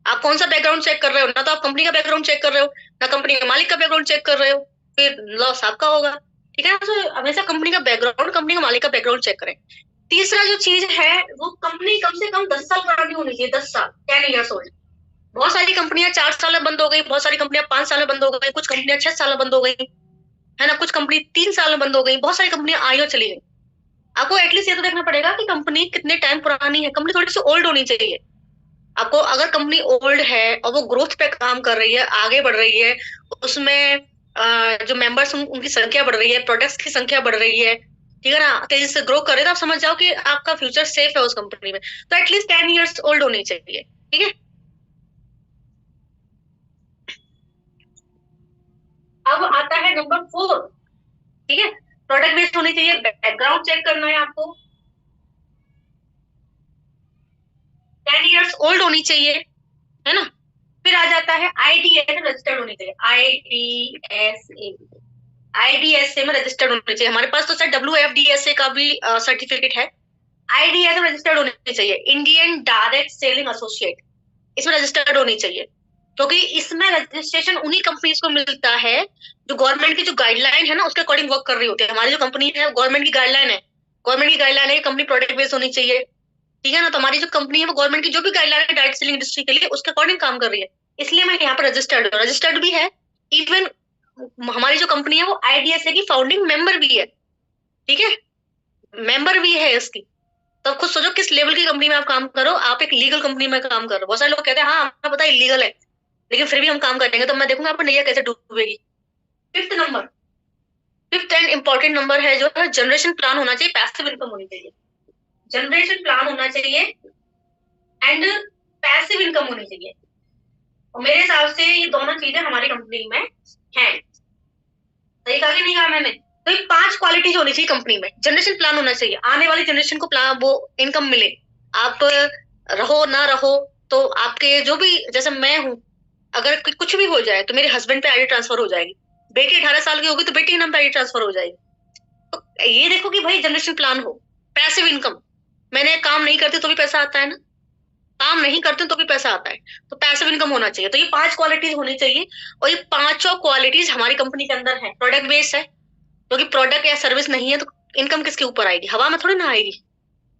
आप कौन सा बैकग्राउंड चेक कर रहे हो? ना तो आप कंपनी का बैकग्राउंड चेक कर रहे हो, ना कंपनी के मालिक का बैकग्राउंड चेक कर रहे हो, फिर लॉस आपका होगा। ठीक है, तो हमेशा कंपनी का बैकग्राउंड, कंपनी का मालिक का बैकग्राउंड चेक करें। तीसरा जो चीज है, वो कंपनी कम से कम 10 साल पुरानी होनी चाहिए, 10 साल, 10 years ओल्ड। बहुत सारी कंपनियां 4 साल में बंद हो गई, बहुत सारी कंपनियां 5 साल में बंद हो गई, कुछ कंपनियां 6 साल में बंद हो गई, है ना, कुछ कंपनी 3 साल में बंद हो गई, बहुत सारी कंपनियां आई और चली गई। आपको एटलीस्ट ये तो देखना पड़ेगा कि कंपनी कितने टाइम पुरानी है, कंपनी थोड़ी सी ओल्ड होनी चाहिए। आपको अगर कंपनी ओल्ड है और वो ग्रोथ पे काम कर रही है, आगे बढ़ रही है, उसमें जो मेंबर्स उनकी संख्या बढ़ रही है, प्रोडक्ट्स की संख्या बढ़ रही है, ठीक है ना, तेजी से ग्रो कर रहे, तो आप समझ जाओ कि आपका फ्यूचर सेफ है उस कंपनी में। तो एटलीस्ट 10 years ओल्ड होनी चाहिए। ठीक है, अब आता है नंबर 4। ठीक है, प्रोडक्ट बेस्ड होनी चाहिए, बैकग्राउंड चेक करना है आपको, 10 years ओल्ड होनी चाहिए, है ना। फिर आ जाता है आईडीएस में रजिस्टर्ड होनी चाहिए, आईडीएसए, आईडीएसए में रजिस्टर्ड होनी चाहिए। हमारे पास तो सर डब्ल्यूएफडीएसए का भी सर्टिफिकेट है। आईडीएस में रजिस्टर्ड होनी चाहिए, इंडियन डायरेक्ट सेलिंग एसोसिएट, इसमें रजिस्टर्ड होनी चाहिए, क्योंकि इसमें रजिस्ट्रेशन उन्हीं कंपनीज को मिलता है जो गवर्नमेंट की जो गाइडलाइन है ना उसके अकॉर्डिंग वर्क कर रही होती है। हमारी जो कंपनी है गवर्नमेंट की गाइडलाइन है, गवर्नमेंट की गाइडलाइन है कंपनी प्रोडक्ट बेस्ड होनी चाहिए, ठीक है ना। तो हमारी जो कंपनी है वो गवर्नमेंट की जो भी गाइडलाइन है डायरेक्ट सेलिंग इंडस्ट्री के लिए उसके अकॉर्डिंग काम कर रही है, इसलिए मैं यहाँ पर रजिस्टर्ड भी है। इवन हमारी जो कंपनी है वो आईडीएसए की फाउंडिंग मेंबर भी है, ठीक है, मेंबर भी है इसकी। तो आप खुद सोचो किस लेवल की कंपनी में आप काम करो, आप एक लीगल कंपनी में काम कर रहे हो। बहुत सारे लोग कहते हैं हाँ हमें पता है इलीगल है, लेकिन फिर भी हम काम करेंगे, तो मैं देखूंगा आपको नैया कैसे डूबेगी। Fifth number, fifth and important number है जो है जनरेशन प्लान होना चाहिए, पैसिव इनकम होनी चाहिए, जनरेशन प्लान होना चाहिए, एंड पैसिव इनकम होनी चाहिए। और मेरे हिसाब से ये दोनों चीजें हमारी कंपनी में हैं। सही कहा कि नहीं कहा मैंने? तो ये 5 क्वालिटीज होनी चाहिए कंपनी में। जनरेशन प्लान होना चाहिए, आने वाली जनरेशन को प्लान वो इनकम मिले। आप रहो ना रहो तो आपके जो भी, जैसे मैं हूँ, अगर कुछ भी हो जाए तो मेरे हस्बैंड पे आईडी ट्रांसफर हो जाएगी। बेटी 18 साल की होगी तो बेटी के नाम पे आईडी ट्रांसफर हो जाएगी। तो ये देखो कि भाई जनरेशन प्लान हो। पैसिव इनकम, मैंने काम नहीं करती तो भी पैसा आता है ना, काम नहीं करते तो भी पैसा आता है। तो पैसिव इनकम होना चाहिए। तो ये 5 क्वालिटीज होनी चाहिए। और ये पांचों क्वालिटीज हमारी कंपनी के अंदर है। प्रोडक्ट बेस्ड है, क्योंकि प्रोडक्ट या सर्विस नहीं है तो इनकम किसके ऊपर आएगी? हवा में थोड़ी ना आएगी।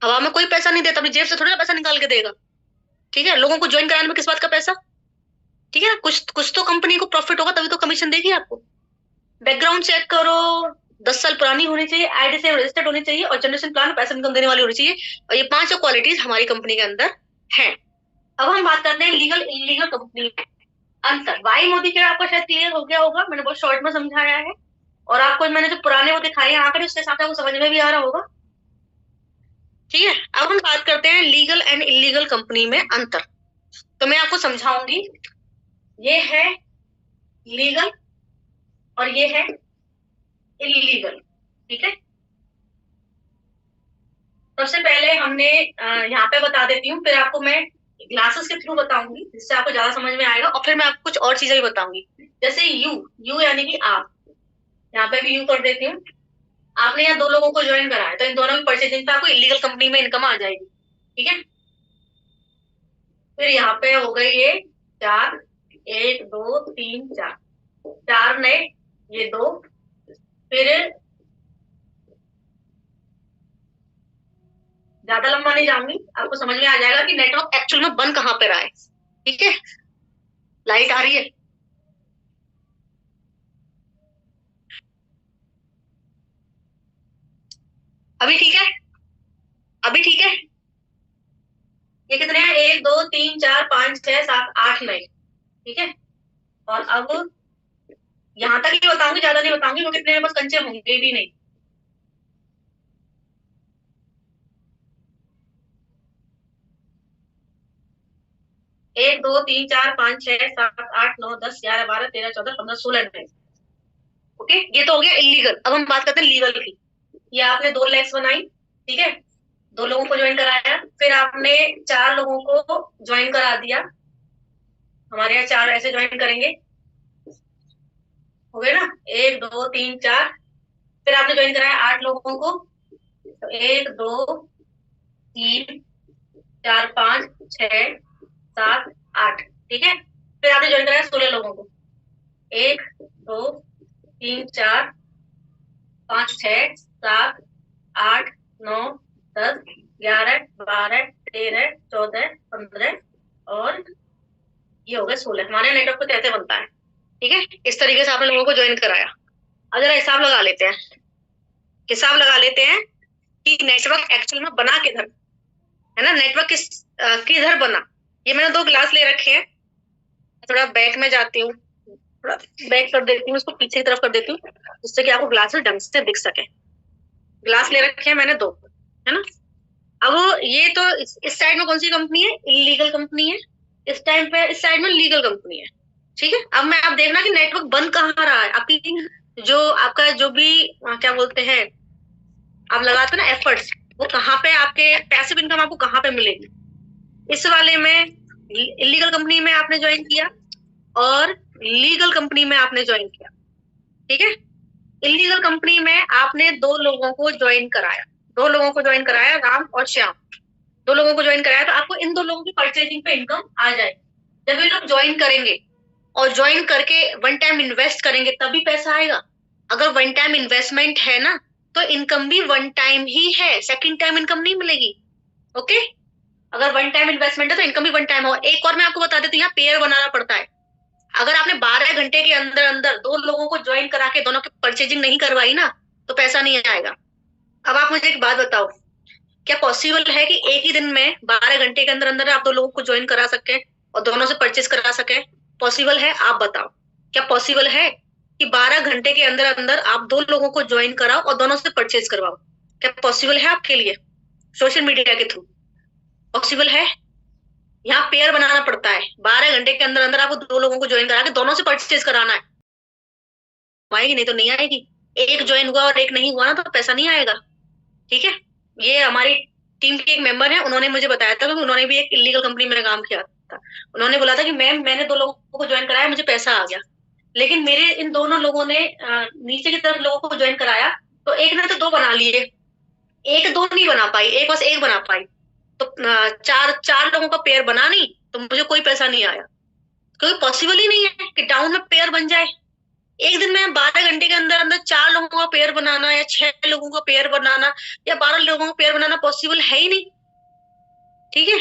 हवा में कोई पैसा नहीं देता, अपनी जेब से थोड़ी ना पैसा निकाल के देगा। ठीक है, लोगों को ज्वाइन कराने में किस बात का पैसा? ठीक है, कुछ कुछ तो कंपनी को प्रॉफिट होगा तभी तो कमीशन देगी आपको। बैकग्राउंड चेक करो, 10 साल पुरानी होनी चाहिए, आईडी से रजिस्टर्ड होनी चाहिए, और जनरेशन प्लान पैसा इनकम देने वाली होनी चाहिए। और ये पांचों क्वालिटीज हमारी कंपनी के अंदर है। अब हम बात करते हैं लीगल इलीगल कंपनी में अंतर। वाई मोदी के आपको शायद क्लियर हो गया होगा, मैंने बहुत शॉर्ट में समझाया है। और आपको मैंने जो पुराने वो दिखाए हैं आंकड़े, उसके साथ आपको समझ में भी आ रहा होगा। ठीक है, अब हम बात करते हैं लीगल एंड इलीगल कंपनी में अंतर। तो मैं आपको समझाऊंगी। ये है लीगल और ये है इलीगल। ठीक है, सबसे पहले हमने यहाँ पे बता देती हूँ, फिर आपको मैं ग्लासेस के थ्रू बताऊंगी जिससे आपको ज्यादा समझ में आएगा, और फिर मैं आपको कुछ और चीजें भी बताऊंगी। जैसे यू, यू यानी कि आप, यहाँ पे भी यू कर देती हूँ। आपने यहाँ 2 लोगों को ज्वाइन करा है तो इन दोनों की परचेजिंग पे आपको इलीगल कंपनी में इनकम आ जाएगी। ठीक है, फिर यहाँ पे हो गई ये 4, 1 2 3 4, 4 नए, ये 2, फिर ज्यादा लंबा नहीं जाऊंगी, आपको समझ में आ जाएगा कि नेटवर्क एक्चुअल में बन कहाँ पे रहा है। ठीक है, लाइट आ रही है? अभी ठीक है? अभी ठीक है? ये कितने हैं? 1 2 3 4 5 6 7 8 नए। ठीक है, और अब यहाँ तक ही बताऊंगी, ज्यादा नहीं बताऊंगी क्योंकि इतने बस कंचे होंगे भी नहीं। एक 2 3 4 5 6 7 8 9 10 11 12 13 14 15 16 ओके, ये तो हो गया इलीगल। अब हम बात करते हैं लीगल की। ये आपने 2 लेग्स बनाई, ठीक है, 2 लोगों को ज्वाइन कराया, फिर आपने 4 लोगों को ज्वाइन करा दिया। हमारे यहाँ 4 ऐसे ज्वाइन करेंगे, हो गए ना? 1 2 3 4, फिर आपने ज्वाइन कराया 8 लोगों को, तो 1 2 3 4 5 6 7 8। ठीक है, फिर आपने ज्वाइन कराया 16 लोगों को, 1 2 3 4 5 6 7 8 9 10 11 12 13 14 15 और ये हो गए 16। हमारे नेटवर्क कुछ ऐसे बनता है। ठीक है, इस तरीके से आपने लोगों को ज्वाइन कराया। अब जरा हिसाब लगा लेते हैं, हिसाब लगा लेते हैं कि नेटवर्क एक्चुअल में बना किधर है ना, नेटवर्क किधर बना। ये मैंने 2 ग्लास ले रखे हैं, थोड़ा बैक में जाती हूँ, थोड़ा बैक कर देती हूँ, इसको पीछे की तरफ कर देती हूँ जिससे कि आपको ग्लास ढंग से दिख सके। ग्लास ले रखे हैं मैंने 2, है ना। अब ये तो इस साइड में कौन सी कंपनी है? इलीगल कंपनी है। इस टाइम पे इस साइड में लीगल कंपनी है। ठीक है, अब मैं आप देखना कि नेटवर्क बन कहाँ रहा है। आपकी जो आपका जो भी क्या बोलते हैं, आप लगाते हो ना एफर्ट्स, वो कहाँ पे आपके पैसिव इनकम आपको कहाँ पे मिलेगी। इस वाले में इलीगल कंपनी में आपने ज्वाइन किया और लीगल कंपनी में आपने ज्वाइन किया। ठीक है, इलीगल कंपनी में आपने 2 लोगों को ज्वाइन कराया, 2 लोगों को ज्वाइन कराया, राम और श्याम, 2 लोगों को ज्वाइन कराया, तो आपको इन 2 लोगों की परचेजिंग पे इनकम आ जाएगी। जब ये लोग ज्वाइन करेंगे और ज्वाइन करके वन टाइम इन्वेस्ट करेंगे तभी पैसा आएगा। अगर वन टाइम इन्वेस्टमेंट है ना तो इनकम भी वन टाइम ही है, सेकंड टाइम इनकम नहीं मिलेगी। ओके, अगर वन टाइम इन्वेस्टमेंट है तो इनकम भी वन टाइम हो। एक और मैं आपको बता देती हूँ, यहाँ पेयर बनाना पड़ता है। अगर आपने 12 घंटे के अंदर अंदर 2 लोगों को ज्वाइन करा के दोनों की परचेजिंग नहीं करवाई ना तो पैसा नहीं आएगा। अब आप मुझे एक बात बताओ, क्या पॉसिबल है कि एक ही दिन में 12 घंटे के अंदर अंदर आप 2 लोगों को ज्वाइन करा सके और दोनों से परचेज करा सके? पॉसिबल है? आप बताओ, क्या पॉसिबल है कि 12 घंटे के अंदर अंदर आप 2 लोगों को ज्वाइन कराओ और दोनों से परचेज करवाओ? क्या पॉसिबल है आपके लिए सोशल मीडिया के थ्रू? पॉसिबल है? यहाँ पेयर बनाना पड़ता है, 12 घंटे के अंदर अंदर आपको 2 लोगों को ज्वाइन करा के दोनों से परचेज कराना है। आएगी नहीं तो नहीं आएगी। एक ज्वाइन हुआ और एक नहीं हुआ ना तो पैसा नहीं आएगा। ठीक है, ये हमारी टीम के एक मेंबर है, उन्होंने मुझे बताया था क्योंकि उन्होंने भी एक इलीगल कंपनी में काम किया था। उन्होंने बोला था कि मैम मैंने 2 लोगों को ज्वाइन कराया, मुझे पैसा आ गया। लेकिन मेरे इन दोनों लोगों ने नीचे की तरफ लोगों को ज्वाइन कराया, तो एक ने तो 2 बना लिए, एक 2 नहीं बना पाई, एक बस एक बना पाई। तो चार चार लोगों का पेयर बना नहीं तो मुझे कोई पैसा नहीं आया, क्योंकि पॉसिबल ही नहीं है कि डाउन में पेयर बन जाए। एक दिन में 12 घंटे के अंदर अंदर 4 लोगों का पेयर बनाना या 6 लोगों का पेयर बनाना या 12 लोगों का पेयर बनाना पॉसिबल है ही नहीं। ठीक है,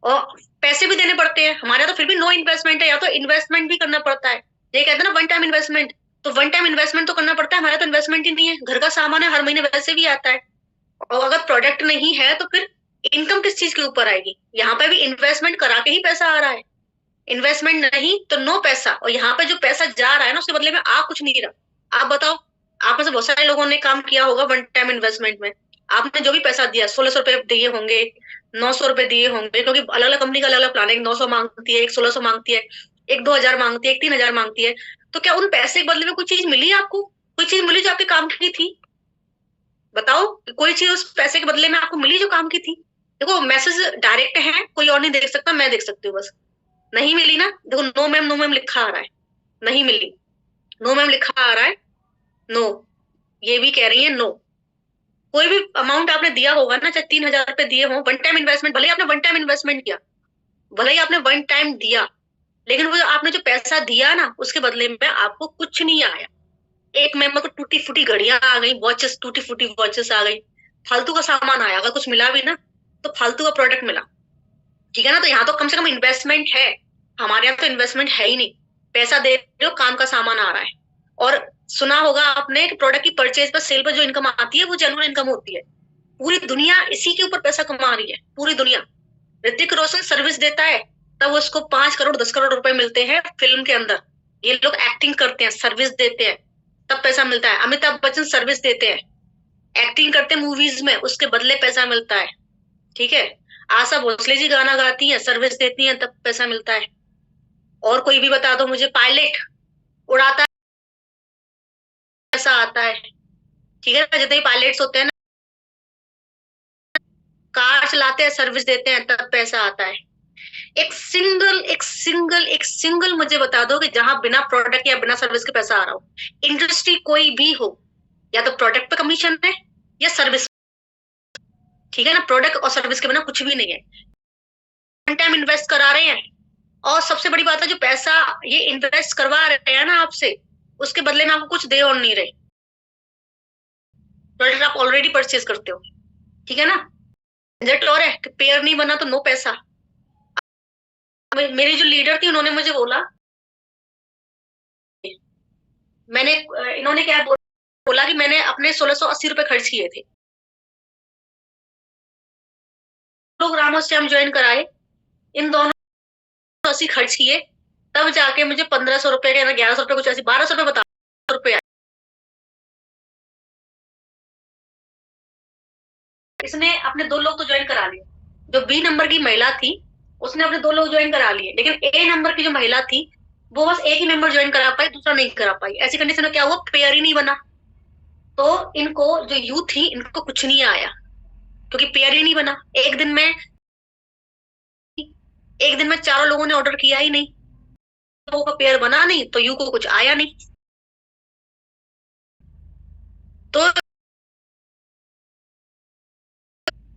और पैसे भी देने पड़ते हैं। हमारे यहाँ तो फिर भी नो इन्वेस्टमेंट है, या तो इन्वेस्टमेंट भी करना पड़ता है। ये कहते हैं ना वन टाइम इन्वेस्टमेंट, तो वन टाइम इन्वेस्टमेंट तो करना पड़ता है। हमारा तो इन्वेस्टमेंट ही नहीं है, घर का सामान है, हर महीने वैसे भी आता है। और अगर प्रोडक्ट नहीं है तो फिर इनकम किस चीज के ऊपर आएगी? यहाँ पे भी इन्वेस्टमेंट करा के ही पैसा आ रहा है, इन्वेस्टमेंट नहीं तो नो पैसा। और यहाँ पे जो पैसा जा रहा है ना उसके बदले में आ कुछ नहीं रहा। आप बताओ, आप में से बहुत सारे लोगों ने काम किया होगा वन टाइम इन्वेस्टमेंट में। आपने जो भी पैसा दिया, 1600 रुपए दिए होंगे, 900 रुपए दिए होंगे, क्योंकि अलग अलग कंपनी का अलग अलग प्लान है। 900 मांगती है, एक 1600 मांगती है, एक 2000 मांगती है, एक 3000 मांगती है। तो क्या उन पैसे के बदले में कोई चीज मिली आपको? कोई चीज मिली जो आपके काम की थी? बताओ, कोई चीज उस पैसे के बदले में आपको मिली जो काम की थी? देखो, मैसेज डायरेक्ट है, कोई और नहीं देख सकता, मैं देख सकती हूँ बस। नहीं मिली ना, देखो नो मैम, नो मैम लिखा आ रहा है, नहीं मिली, नो मैम लिखा आ रहा है, नो, ये भी कह रही है नो। कोई भी अमाउंट आपने दिया होगा ना, चाहे 3000 रुपए दिए हो, वन टाइम इन्वेस्टमेंट, भले ही आपने वन टाइम इन्वेस्टमेंट किया, भले ही आपने वन टाइम दिया, लेकिन वो आपने जो पैसा दिया ना उसके बदले में आपको कुछ नहीं आया। एक मेंबर को टूटी फूटी घड़ियां आ गई, वॉचेस, टूटी फूटी वॉचेस आ गई, फालतू का सामान आया। अगर कुछ मिला भी ना तो फालतू का प्रोडक्ट मिला। ठीक है ना, तो यहाँ तो कम से कम इन्वेस्टमेंट है। हमारे यहाँ तो इन्वेस्टमेंट है ही नहीं, पैसा दे रहे हो, काम का सामान आ रहा है। और सुना होगा आपने कि प्रोडक्ट की परचेज पर, सेल पर जो इनकम आती है वो जेन्युइन इनकम होती है। पूरी दुनिया इसी के ऊपर पैसा कमा रही है, पूरी दुनिया। ऋतिक रोशन सर्विस देता है तब उसको 5 करोड़ 10 करोड़ रुपए मिलते हैं फिल्म के अंदर। ये लोग एक्टिंग करते हैं, सर्विस देते हैं, तब पैसा मिलता है। अमिताभ बच्चन सर्विस देते हैं, एक्टिंग करते हैं मूवीज में, उसके बदले पैसा मिलता है। ठीक है, आशा भोसले जी गाना गाती हैं, सर्विस देती हैं, तब पैसा मिलता है। और कोई भी बता दो मुझे, पायलट उड़ाता है, पैसा आता है। ठीक है ना, जितने पायलट्स होते हैं ना, कार चलाते हैं, सर्विस देते हैं, तब पैसा आता है। एक सिंगल मुझे बता दो कि जहां बिना प्रोडक्ट या बिना सर्विस के पैसा आ रहा हो। इंडस्ट्री कोई भी हो, या तो प्रोडक्ट पे कमीशन है या सर्विस। ठीक है ना, प्रोडक्ट और सर्विस के बिना कुछ भी नहीं है। वन टाइम इन्वेस्ट करा रहे हैं, और सबसे बड़ी बात है, जो पैसा ये इन्वेस्ट करवा रहे हैं ना आपसे, उसके बदले में आपको कुछ दे और नहीं रहे। प्रोडक्ट आप ऑलरेडी परचेज करते हो। ठीक है ना, झंझट और है कि पेयर नहीं बना तो नो पैसा। मेरी जो लीडर थी उन्होंने मुझे बोला, मैंने इन्होंने क्या बोला कि मैंने अपने 1680 रुपए खर्च किए थे। लोग रामो से हम ज्वाइन कराए, इन दोनों 80 खर्च किए, तब जाके मुझे 1500 रुपए या 1100 रुपए, कुछ ऐसी 1200 रुपए, बता रुपए आए। इसने अपने 2 लोग तो ज्वाइन करा लिए। जो बी नंबर की महिला थी उसने अपने 2 लोग ज्वाइन करा लिए, लेकिन ए नंबर की जो महिला थी वो बस एक ही मेंबर ज्वाइन करा पाई, दूसरा नहीं करा पाई। ऐसी कंडीशन में क्या हुआ, पेयर ही नहीं बना। तो इनको, जो यूथ थी, इनको कुछ नहीं आया, क्योंकि पेयर ही नहीं बना। एक दिन में 4 लोगों ने ऑर्डर किया ही नहीं, लोगों का पेयर बना नहीं तो यू को कुछ आया नहीं। तो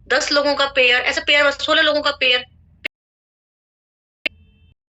10 लोगों का पेयर, ऐसे पेयर 16 लोगों का पेयर,